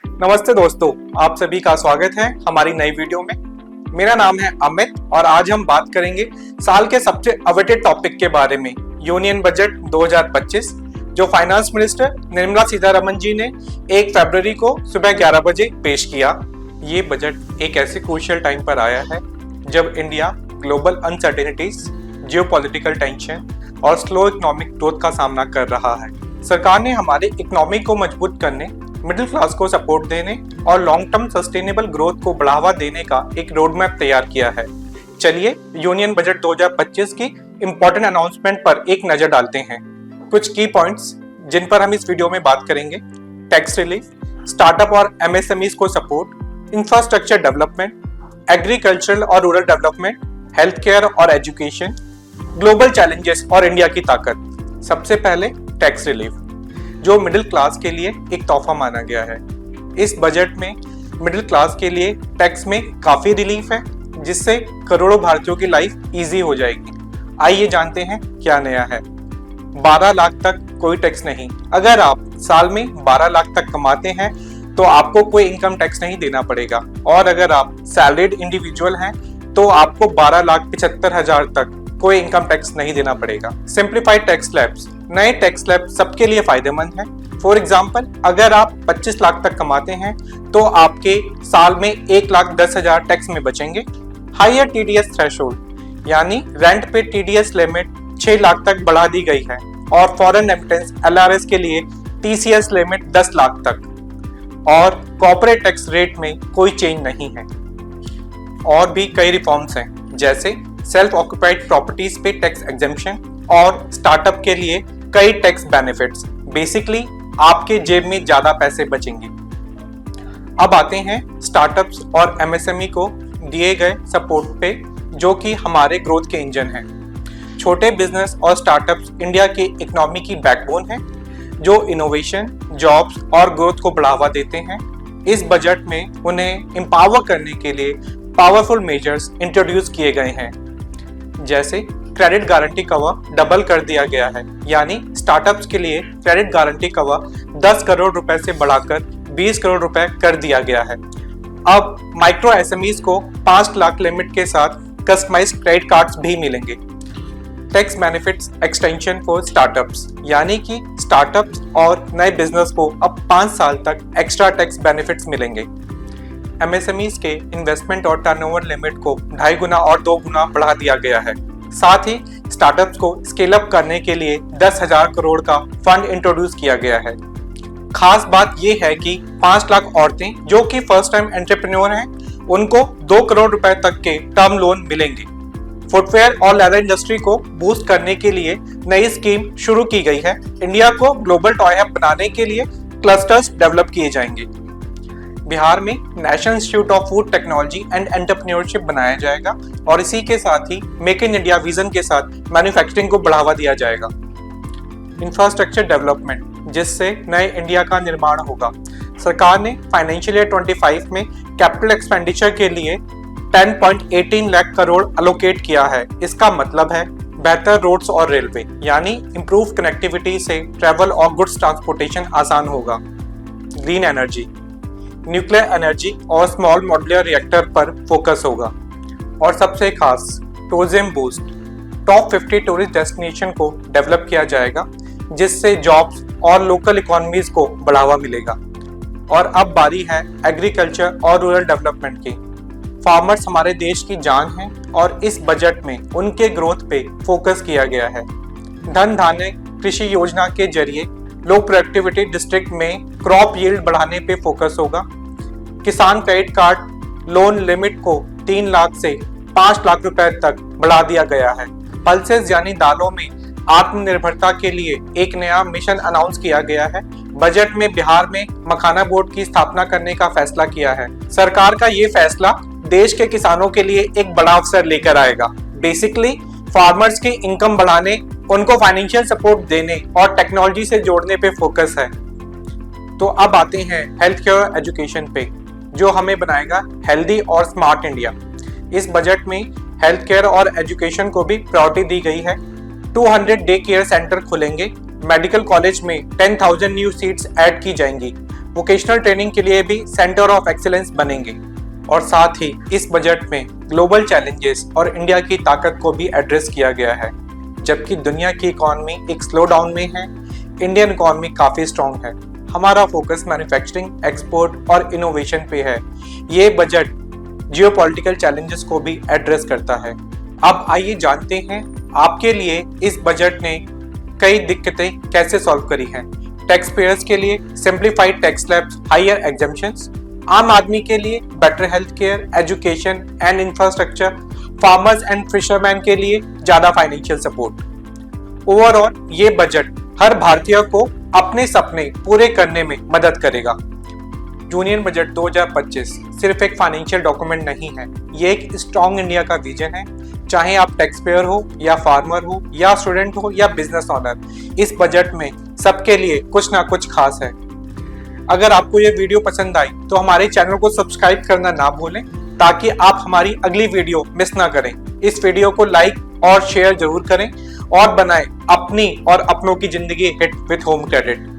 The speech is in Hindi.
नमस्ते दोस्तों, आप सभी का स्वागत है हमारी नई वीडियो में। मेरा नाम है अमित और आज हम बात करेंगे साल के सबसे अवेटेड टॉपिक के बारे में, यूनियन बजट 2025, जो फाइनेंस मिनिस्टर निर्मला सीतारमण जी ने 1 फरवरी को सुबह 11 बजे पेश किया। ये बजट एक ऐसे क्रूशियल टाइम पर आया है जब India global uncertainties, geopolitical tension और स्लो इकोनॉमिक ग्रोथ का सामना कर रहा है। सरकार ने हमारे इकोनॉमी को मजबूत करने, मिडिल क्लास को सपोर्ट देने और लॉन्ग टर्म सस्टेनेबल ग्रोथ को बढ़ावा देने का एक रोड मैप तैयार किया है। चलिए यूनियन बजट 2025 की इंपॉर्टेंट अनाउंसमेंट पर एक नजर डालते हैं। कुछ की पॉइंट्स जिन पर हम इस वीडियो में बात करेंगे: टैक्स रिलीफ, स्टार्टअप और एमएसएमईज को सपोर्ट, इंफ्रास्ट्रक्चर डेवलपमेंट, एग्रीकल्चरल और रूरल डेवलपमेंट, हेल्थ केयर और एजुकेशन, ग्लोबल चैलेंजेस और इंडिया की ताकत। सबसे पहले टैक्स रिलीफ, जो मिडिल क्लास के लिए एक तोहफा माना गया है। इस बजट में मिडिल क्लास के लिए टैक्स में काफी रिलीफ है, जिससे करोड़ों भारतीयों की लाइफ इजी हो जाएगी। आइए जानते हैं क्या नया है। 12 लाख तक कोई टैक्स नहीं। अगर आप साल में 12 लाख तक कमाते हैं तो आपको कोई इनकम टैक्स नहीं देना पड़ेगा, और अगर आप सैलरीड इंडिविजुअल हैं तो आपको 12,75,000 तक कोई इनकम टैक्स नहीं देना पड़ेगा। सिंप्लीफाइड टैक्स स्लैब्स, नए टैक्स स्लैब सबके लिए फायदेमंद है। फॉर एग्जाम्पल, अगर आप 25 लाख तक कमाते हैं तो आपके साल में 1,10,000 टैक्स में बचेंगे। हायर टीडीएस थ्रेशोल्ड, यानी रेंट पे टीडीएस लिमिट 6 लाख तक बढ़ा दी गई है, और फॉरेन रेमिटेंस एलआरएस के लिए टीसीएस लिमिट 10 लाख तक, और कॉर्पोरेट टैक्स रेट में कोई चेंज नहीं है। और भी कई रिफॉर्म्स हैं, जैसे सेल्फ ऑक्यूपाइड प्रॉपर्टीज पे टैक्स एग्जेम्पशन और स्टार्टअप के लिए कई टैक्स बेनिफिट्स। बेसिकली आपके जेब में ज्यादा पैसे बचेंगे। अब आते हैं स्टार्टअप्स और एमएसएमई को दिए गए सपोर्ट पे, जो कि हमारे ग्रोथ के इंजन हैं। छोटे बिजनेस और स्टार्टअप्स इंडिया की इकोनॉमी की बैकबोन है, जो इनोवेशन, जॉब्स और ग्रोथ को बढ़ावा देते हैं। इस बजट में उन्हें एम्पावर करने के लिए पावरफुल मेजर्स इंट्रोड्यूस किए गए हैं, जैसे क्रेडिट गारंटी कवर डबल कर दिया गया है, यानी स्टार्टअप्स के लिए क्रेडिट गारंटी कवर 10 करोड़ रुपए से बढ़ाकर 20 करोड़ रुपए कर दिया गया है। अब माइक्रो एसएमईज को 5 लाख लिमिट के साथ कस्टमाइज्ड क्रेडिट कार्ड्स भी मिलेंगे। Tax benefits extension for startups, यानी कि स्टार्टअप्स और नए बिजनेस को अब 5 साल तक एक्स्ट्रा टैक्स बेनिफिट्स मिलेंगे। एमएसएमईज के इन्वेस्टमेंट और टर्नओवर लिमिट को 2.5 गुना और 2 गुना बढ़ा दिया गया है। साथ ही स्टार्टअप्स को स्केल अप करने के लिए 10,000 करोड़ का फंड इंट्रोड्यूस किया गया है। खास बात यह है कि 5 लाख औरतें जो कि फर्स्ट टाइम एंटरप्रेन्योर हैं, उनको 2 करोड़ रुपए तक के टर्म लोन मिलेंगे। फुटवेयर और लेदर इंडस्ट्री को बूस्ट करने के लिए नई स्कीम शुरू की गई है। इंडिया को ग्लोबल टॉय हब बनाने के लिए क्लस्टर्स डेवलप किए जाएंगे। बिहार में national institute of food technology and entrepreneurship बनाया जाएगा, और इसी के साथ ही मेक इन इंडिया विजन के साथ मैन्युफैक्चरिंग को बढ़ावा दिया जाएगा। इंफ्रास्ट्रक्चर डेवलपमेंट, जिससे नए इंडिया का निर्माण होगा। सरकार ने फाइनेंशियल ईयर 25 में कैपिटल एक्सपेंडिचर के लिए 10.18 लाख करोड़ अलोकेट किया है। इसका मतलब है बेहतर रोड्स और रेलवे, यानी इंप्रूव कनेक्टिविटी से ट्रैवल और गुड्स ट्रांसपोर्टेशन आसान होगा। ग्रीन एनर्जी, न्यूक्लियर एनर्जी और स्मॉल मॉड्यूलर रिएक्टर पर फोकस होगा। और सबसे खास, tourism boost, top 50 tourist destination को डेवलप किया जाएगा, जिससे जॉब्स और लोकल इकोनॉमीज को बढ़ावा मिलेगा। और अब बारी है एग्रीकल्चर और रूरल डेवलपमेंट की। फार्मर्स हमारे देश की जान हैं, और इस बजट में उनके ग्रोथ पे फोकस किया गया है। धन धान्य कृषि योजना के जरिए लो प्रोडक्टिविटी डिस्ट्रिक्ट में क्रॉप यील्ड बढ़ाने पे फोकस होगा। किसान क्रेडिट कार्ड लोन लिमिट को 3 लाख से 5 लाख रुपए तक बढ़ा दिया गया है। पल्सेस यानी दालों में आत्मनिर्भरता के लिए एक नया मिशन अनाउंस किया गया है। बजट में बिहार में मखाना बोर्ड की स्थापना करने का फैसला किया है। सरकार का ये फैसला देश के किसानों के लिए एक बड़ा अवसर लेकर आएगा। बेसिकली फार्मर्स की इनकम बढ़ाने, उनको फाइनेंशियल सपोर्ट देने और टेक्नोलॉजी से जोड़ने पे फोकस है। तो अब आते हैं हेल्थ केयर और एजुकेशन पे, जो हमें बनाएगा हेल्दी और स्मार्ट इंडिया। इस बजट में हेल्थ केयर और एजुकेशन को भी प्रायोरिटी दी गई है। 200 डे केयर सेंटर खुलेंगे। मेडिकल कॉलेज में 10,000 न्यू सीट्स ऐड की जाएंगी। वोकेशनल ट्रेनिंग के लिए भी सेंटर ऑफ एक्सीलेंस बनेंगे और साथ ही इस बजट में ग्लोबल चैलेंजेस और इंडिया की ताकत को भी एड्रेस किया गया है। जबकि दुनिया की इकॉनमी एक स्लो डाउन में है, इंडियन इकॉनमी काफी स्ट्रॉन्ग है। हमारा फोकस मैन्युफैक्चरिंग, एक्सपोर्ट और इनोवेशन पे है। ये बजट जियोपॉलिटिकल चैलेंजेस को भी एड्रेस करता है। अब आइए जानते हैं आपके लिए इस बजट ने कई दिक्कतें कैसे सॉल्व करी हैं। टैक्स पेयर्स के लिए simplified tax slabs, higher exemptions, आम आदमी के लिए better health care, education and infrastructure, farmers and fisherman के लिए ज्यादा फाइनेंशियल सपोर्ट। ओवरऑल ये बजट हर भारतीय को अपने सपने पूरे करने में मदद करेगा। यूनियन बजट 2025 सिर्फ एक फाइनेंशियल डॉक्यूमेंट नहीं है, ये एक स्ट्रॉन्ग इंडिया का विजन है। चाहे आप टैक्स पेयर हो या फार्मर हो या स्टूडेंट हो या बिजनेस ओनर, इस बजट में सबके लिए कुछ ना कुछ खास है। अगर आपको ये वीडियो पसंद आई तो हमारे चैनल को सब्सक्राइब करना ना भूलें ताकि आप हमारी अगली वीडियो मिस ना करें। इस वीडियो को लाइक और शेयर जरूर करें और बनाएं अपनी और अपनों की जिंदगी हिट विद होम क्रेडिट।